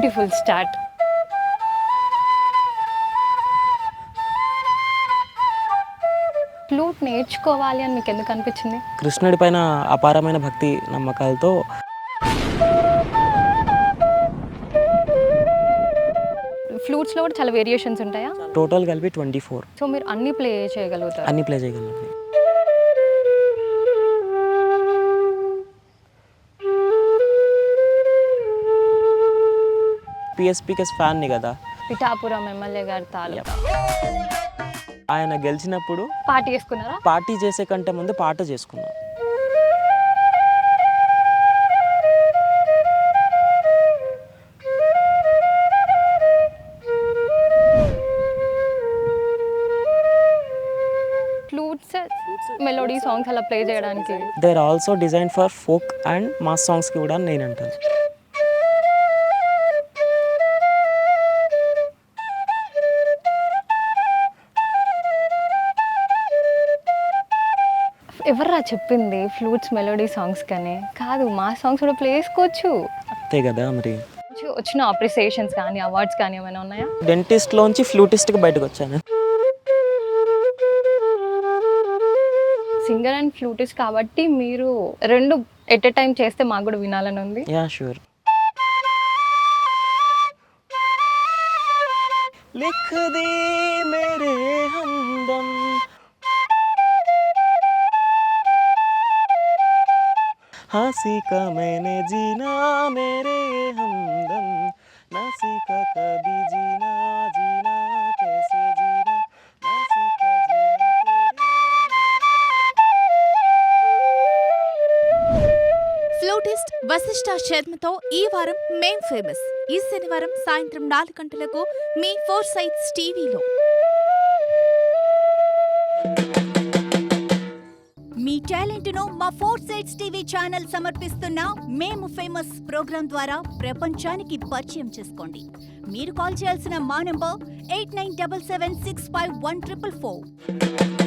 Beautiful start. Flute నేర్చుకోవాలి అని మీకు ఎందుకు అనిపించింది? కృష్ణుడి పైన అపారమైన భక్తి నమ్మకాలతో ఫ్లూట్స్లో కూడా చాలా వేరియేషన్స్ ఉంటాయా? టోటల్ కలిపి 24 సో మీరు అన్ని ప్లే చేయగలుగుతారు? అన్ని ప్లే చేయగలను. పిఎస్పికెస్ ఫ్యాన్ని కదా, పిఠాపురం ఎమ్మెల్యే గారి తాలూకా. ఆయన గెలిచినప్పుడు పార్టీ చేసుకున్నారా? పార్టీ చేసే కంటే ముందు పాట చేసుకున్నాం. ఫ్లూట్స్ మెలోడీ సాంగ్స్ అలా ప్లే చేయడానికి. They are also design for folk and mass సాంగ్స్కి కూడా నేను అంటాను. ఎవర్రా చెప్పింది ఫ్లూట్స్ మెలోడీ సాంగ్స్ కానీ? కాదు, మా సాంగ్స్ కూడా ప్లే చేసుకోవచ్చు. అంతే కదా మరి. వచ్చిన అప్రిసియేషన్స్ కానీ అవార్డ్స్ కానీ ఏమైనా ఉన్నాయా? డెంటిస్ట్లోంచి ఫ్లూటిస్ట్కి బయటకు వచ్చాను. సింగర్ అండ్ ఫ్లూటిస్ట్ కాబట్టి మీరు రెండు ఎట్ ఎ టైం చేస్తే మాకు కూడా వినాలని ఉంది. Yeah sure. లిఖ్ దే మేరే హమ్దమ్ हाँ सीखा मैंने जीना मेरे हमदम, ना सीखा कभी जीना, जीना कैसे जीना, ना सीखा जीना तेरे. ఫ్లూటిస్ట్ వశిష్ఠ శర్మతో ఈ వారం మేం ఫేమస్. ఈ శనివారం సాయంత్రం 4 గంటలకు మీ 4 సైట్స్ టీవీలో. మీ టాలెంట్ను మా 4 సైట్స్ టీవీ ఛానల్ సమర్పిస్తున్న మేము ఫేమస్ ప్రోగ్రాం ద్వారా ప్రపంచానికి పరిచయం చేసుకోండి. మీరు కాల్ చేయాల్సిన మా నంబర్ 8977651444.